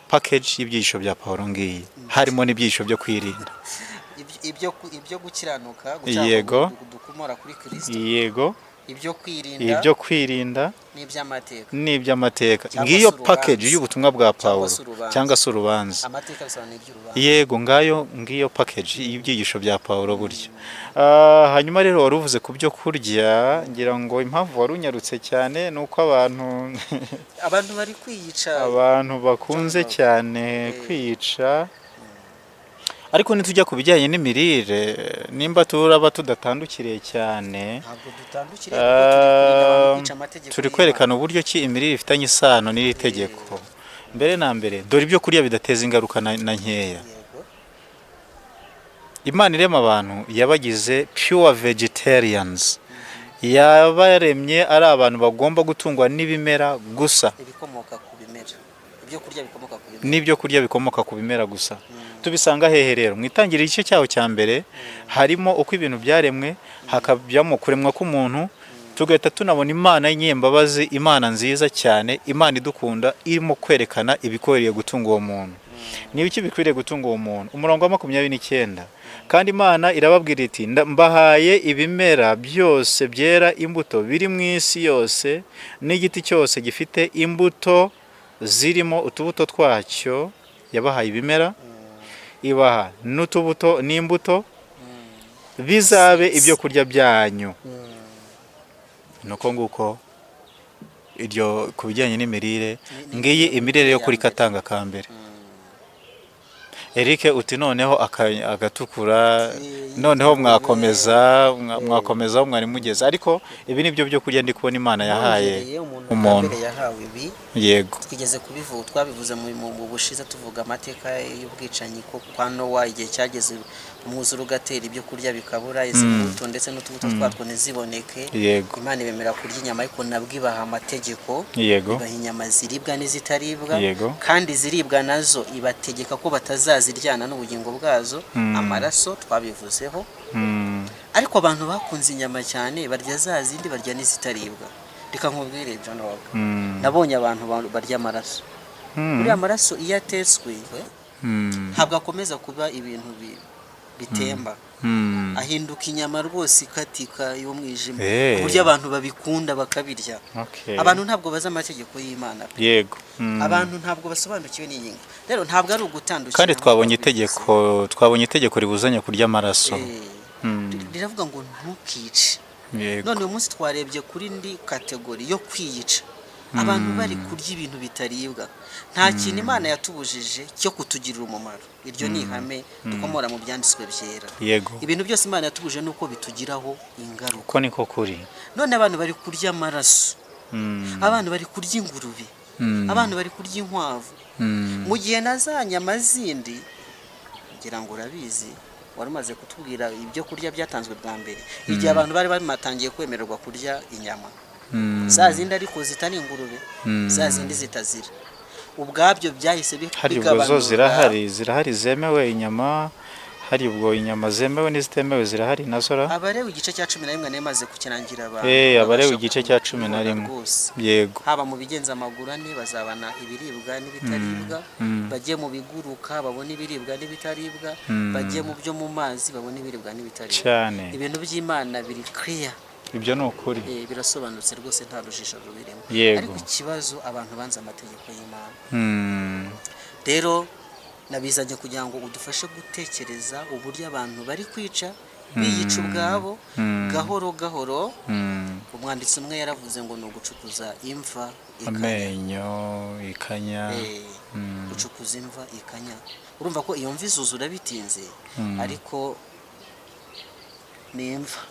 Package y'ibyigisho bya Pawulo ngiyi, harimo n'ibyigisho byo kwirinda. Ibyo gukiranuka Yego. dukomora kuri Kristo. Yego. ibyo kwirinda n'iby'amateka. Ngiyo package y'ubutumwa bwa Pawulo cyangwa se urubanza. amateka bisobanuye iby'urubanza. Yego, ngiyo package y'ibyigisho bya Pawulo burya. Hanyuma rero wari uvuze ku byo kurya, ngira ngo impamvu wari unyarutse cyane ni uko abantu bari kwiyica, abantu bakunze cyane kwiyica. Ariko nitujya ku bijyanye n'imirire, nimba turaba tudatandukiriye cyane, ntabwo dutandukiriye kuko turi kwerekana uburyo ki imirire ifitanye isano n'iri tegeko. Mbere na mbere, dore ibyo kurya bidateza ingaruka na nkeya. Imana irema abantu yabagize pure vegetarians, yabaremye ari abantu bagomba gutungwa n'ibimera gusa, ibikomoka ku bimera, n'ibyo kurya bikomoka ku bimera gusa. Tubisanga hehe rero? Mu itangiriro igice cyaho cya mbere harimo uko ibintu byaremwe, hakabyamo kuremwa k'umuntu, tugahita tunabona Imana y'inyembabazi, Imana nziza cyane, Imana idukunda, irimo kwerekana ibikwiriye gutunga uwo muntu. N'ibiki bikwiriye gutunga uwo muntu? Umurongo wa 29, kandi Imana irababwira iti, mbahaye ibimera byose byera imbuto biri mu isi yose, n'igiti cyose gifite imbuto zirimo utubuto twacyo. Yabahaye ibimera, ibaha n'utubuto n'imbuto, bizabe ibyo kurya byanyu. Nuko nguko iryo ku bijyanye n'imirire, ngiyi imirire yo kuri katanga ka mbere. Eric uti noneho agatukura, noneho mwakomeza mwari mugeze. Ariko ibi nibyo byo kurya ndi kubona Imana yahaye umuntu. Yego, twigeze twabivuze mu bushize tuvuga amateka y'ubwicanyi ko kwa Nowa igihe cyageze umwuzure ugatera ibyo kurya bikabura, izi mbuto ndetse n'utubuto twatwo ntiziboneke. Imana ibemera kurya inyama, ariko nabwo ibaha amategeko. Ibaha inyama ziribwa n'izitaribwa, kandi ziribwa nazo ibategeka ko batazaziryana n'ubugingo bwazo. Amaraso twabivuzeho. Ariko abantu bakunze inyama cyane barya za zindi, barya n'izitaribwa. Reka nkubwire John Rock, nabonye abantu barya amaraso. Buriya amaraso iyo atetswe ntabwo akomeza kuba ibintu bitemba, ahinduka inyama rwose ikatika y'umwijima, uburyo abantu babikunda bakabirya. Abantu ntabwo bazi amategeko y'Imana. Yego, abantu ntabwo basobanukiwe n'ingingo. Rero ntabwo ari ugutandukira. Kandi twabonye itegeko ribuzanya kurya amaraso. Riravuga ngo ntukice. None uyu munsi twarebye kuri ndi kategori yo kwiyica, abantu bari kurya ibintu bitaribwa. Nta kintu Imana yatubujije cyo kutugirira umumaro. Iryo ni ihame dukomora mu byanditswe byera. Ibintu byose Imana yatubujije nuko bitugiraho ingaruka. Uko niko kuri. None abantu bari kurya amaraso, abantu bari kurya ingurube, abantu bari kurya inkwavu, mu gihe nazanya amazindi, ngira ngo urabizi, wari umaze kutubwira ibyo kurya byatanzwe bwa mbere, igihe abantu bari bamatangiye kwemererwa kurya inyama. Za zindi ariko zitari ingurube, za zindi zitazira, ubwabyo byahise bigabanuka. Hari ubwo zirahari zemewe inyama, hari ubwo inyama zemewe n'izitemewe zirahari nazo. Abarewe igice cya 11 nemaze kukirangira abantu. Abarewe igice cya 11. Yego. Haba mu bigenza amaguru ane bazabana ibiribwa n'ibitaribwa, bajye mu biguruka babone ibiribwa n'ibitaribwa, bajye mu byo mu mazi babone ibiribwa n'ibitaribwa. Cyane. Ibintu by'Imana biri clear. Ibyo ni ukuri. Birasobanutse rwose, nta rujisho rubirimo. Ariko ikibazo abantu banze amategeko y'Imana. Rero nabizanye kugira ngo udufashe gutekereza uburyo abantu bari kwica biyica ubwabo gahoro gahoro. Umwanditsi umwe yaravuze ngo ni ugucukuza imva amenyo ikanya. Gucukuza imva ikanya. Urumva ko iyo mva izuzura bitinze, ariko ni imva.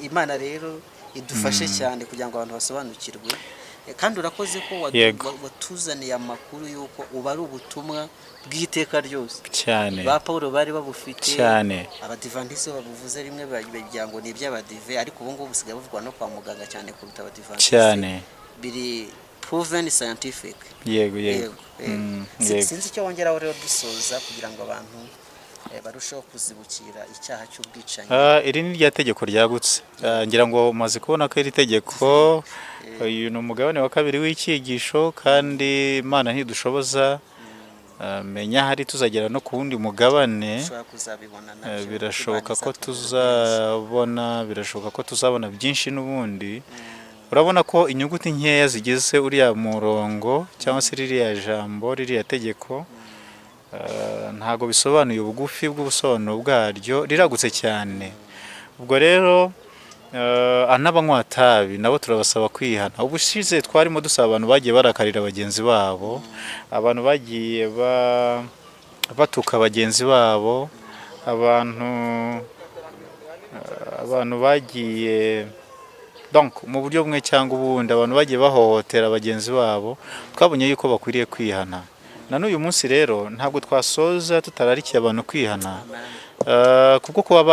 Imana rero idufashe cyane kugira ngo abantu basobanukirwe, kandi urakoze ko watuzaniye amakuru yuko uba ari ubutumwa bw'iteka ryose cyane. Ba Paulo bari babufite cyane, abadivantisi babuvuze rimwe bagira ngo ni iby'abadive, ariko ubu ngubu busigaye buvugwa no kwa muganga cyane kuruta abadivantisi cyane. Biri proven scientific. Yego. Sinzi icyo wongeraho rero dusoza kugira ngo abantu barushaho kuzibukira icyaha cy'ubwicanyi. Iri ni rya tegeko ryagutse. Ngira ngo umaze kubona ko iri tegeko uyu ni umugabane wa kabiri w'icyigisho, kandi Imana ntidushoboza menya hari tuzagera no ku wundi mugabane, birashoboka ko tuzabona byinshi n'ubundi. Urabona ko inyuguti nkeya zigize uriya murongo cyangwa se ririya jambo, ririya tegeko, ntago bisobanuye ubugufi bw'ubusobanuro bwaryo, riragutse cyane. Ubwo rero n'abanywa itabi nabo turabasaba kwihana. Ubushize twarimo dusaba abantu bagiye barakarira bagenzi babo, abantu bagiye batuka bagenzi babo, abantu bagiye donc mu buryo bumwe cyangwa ubundi, abantu bagiye bahohotera bagenzi babo, twabonye yuko bakwiriye kwihana. Na n'uyu munsi rero ntabwo twasoza tutararikiye abantu kwihana, kuko kuba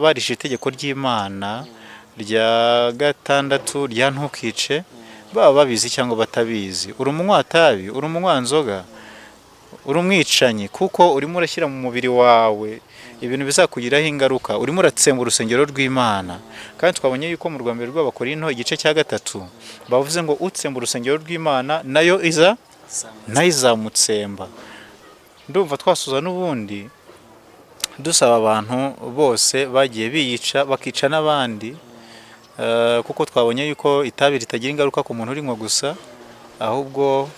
barishe itegeko ry'Imana rya 6 rya ntukice, baba babizi cyangwa batabizi. Uri umunywa itabi, uri umunywa nzoga, uri umwicanyi, kuko urimo urashyira mu mubiri wawe ibintu bizakugiraho ingaruka, urimo uratsemba urusengero rw'Imana. Kandi twabonye yuko mu rwambere rw'Abakorinto igice cya 3 bavuze ngo utsemba urusengero rw'Imana nayo izamutsemba. Ndumva twasuza n'ubundi dusaba abantu bose bagiye biyica bakica n'abandi, kuko twabonye yuko itabi ritagira ingaruka ku muntu urinywa gusa, ahubwo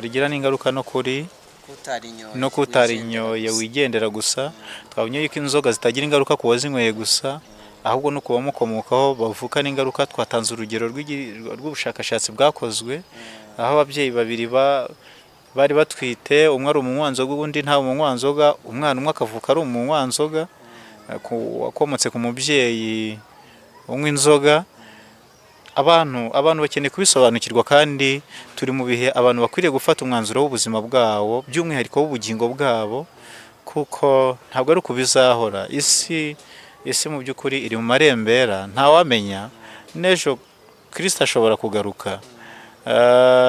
rigira n'ingaruka no kutarinyoye wigendera gusa. Twabonye yuko inzoga zitagira ingaruka ku wazinyweye gusa, ahubwo no kubamukomokaho bavuka n'ingaruka. Twatanze urugero rw'ubushakashatsi bwakozwe, aho ababyeyi babiri bari batwite, umwe ari umunywanzoga ubundi nta umunywanzoga, umwana umwe akavuka ari umunywanzoga wakomotse ku mubyeyi unywa inzoga. Abantu bakeneye kubisobanukirwa, kandi turi mu bihe abantu bakwiriye gufata umwanzuro w'ubuzima bwabo, by'umwihariko w'ubugingo bwabo, kuko ntabwo ari ukubizahora. Isi mu by'ukuri iri mu marembera, ntawamenya n'ejo Kristo ashobora kugaruka.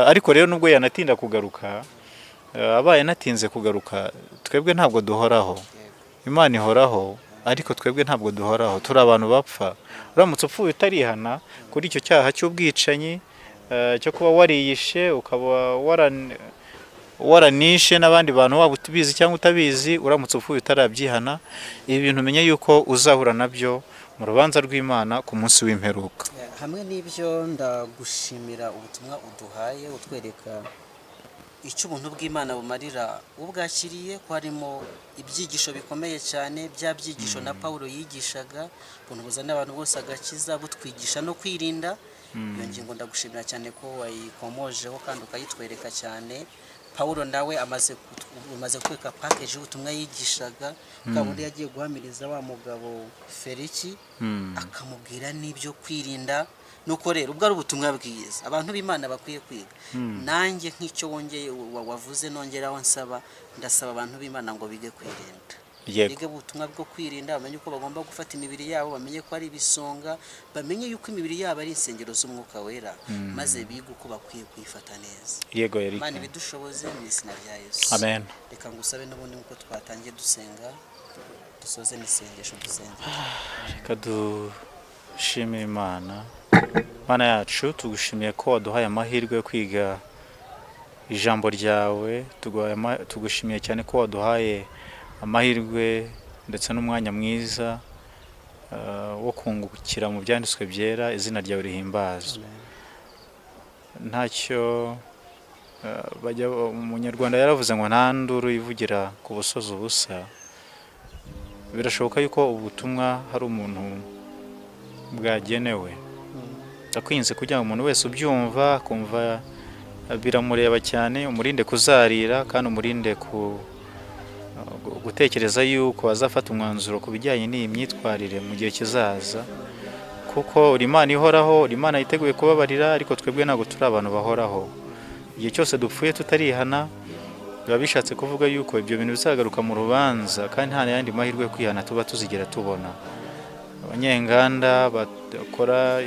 Ariko rero nubwo yanatinda kugaruka, abaye natinze kugaruka, twebwe ntabwo duhoraho. Imana ihoraho, ariko twebwe ntabwo duhoraho, turi abantu bapfa. Uramutse upfuye utarihana kuri icyo cyaha cy'ubwicanyi, cyo kuba wariyishe, ukaba waranishe n'abandi bantu, waba ubizi cyangwa utabizi, uramutse upfuye utarabyihana, ibi bintu umenye yuko uzahura nabyo mu rubanza rw'Imana ku munsi w'imperuka. Hamwe n'ibyo ndagushimira ubutumwa uduhaye, utwereka icyo ubuntu bw'Imana bumarira ubwakiriye, ko harimo ibyigisho bikomeye cyane, bya byigisho na Paulo yigishaga, ubuntu buzana abantu bose agakiza, butwigisha no kwirinda. Iyo ngingo ndagushimira cyane ko wayikomojeho kandi ukayitwereka cyane. Paulo nawe amaze kwereka package y'ubutumwa yigishaga, kabundi yagiye guhamiriza wa mugabo Feliki, akamubwira n'ibyo kwirinda. Nuko rero ubwo ari ubutumwa bwiza abantu b'Imana bakwiye kwiga. Nanjye nk'icyo wongeye wavuze nongeraho ndasaba abantu b'Imana ngo bige kwirinda, bige ubutumwa bwo kwirinda, bamenye uko bagomba gufata imibiri yabo, bamenye ko ari ibisonga, bamenye yuko imibiri yabo ari insengero z'Umwuka Wera, maze bige uko bakwiye kwifata neza. Yego yari Imana ibidushoboze mu izina rya Yesu. Amen. Reka ngusabe n'ubundi uko twatangiye dusenga, dusoze n'isengesho dusenga. Reka dushimire Imana. Mana yacu, tugushimiye ko waduhaye amahirwe yo kwiga ijambo ryawe, tugushimiye cyane ko waduhaye amahirwe ndetse n'umwanya mwiza wo kungukira mu byanditswe byera. Izina ryawe rihimbazwe. Ntacyo umunyarwanda yaravuze ngo nta nduru ivugira ku busozi ubusa. Birashoboka yuko ubutumwa hari umuntu bwagenewe. Ndakwinze kugira ngo umuntu wese ubyumva kumva biramureba cyane, umurinde kuzarira, kandi umurinde gutekereza yuko azafata umwanzuro ku bijyanye n'iyi myitwarire mu gihe kizaza, kuko uri Imana ihoraho, uri Imana yiteguye kubabarira, ariko twebwe ntabwo turi abantu bahoraho. Igihe cyose dupfuye tutarihana, biba bishatse kuvuga yuko ibyo bintu bizagaruka mu rubanza, kandi nta yandi mahirwe yo kwihana tuba tuzigera tubona. Abanyenganda bakora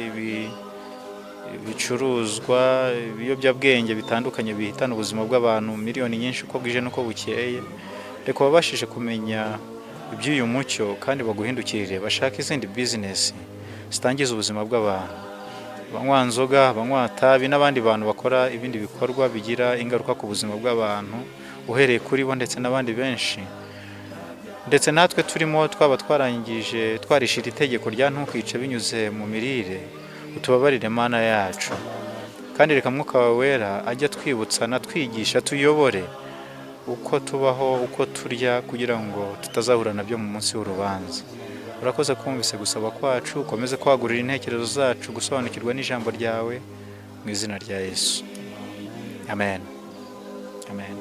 ibicuruzwa, ibiyobyabwenge bitandukanye bihitana ubuzima bw'abantu miliyoni nyinshi uko bwije n'uko bukeye, reka babashije kumenya iby'uyu mucyo kandi baguhindukirire, bashaka izindi business zitangiza ubuzima bw'abantu, banywa nzoga, banywa itabi n'abandi bantu bakora ibindi bikorwa bigira ingaruka ku buzima bw'abantu. uhereye kuri bo ndetse n'abandi benshi, ndetse natwe turimo twaba twarangije twarishira itegeko rya ntukice binyuze mu mirire, utubabarire Mana yacu, kandi reka Mwuka wawe wera ajya twibutsa na twigisha tuyobore uko tubaho, uko turya, kugira ngo tutazahura nabyo mu munsi w'urubanza. Urakoze kumvise gusaba kwacu, ukomeze kwagurira intekerezo zacu gusobanukirwa n'ijambo ryawe, mu izina rya Yesu, amen, amen.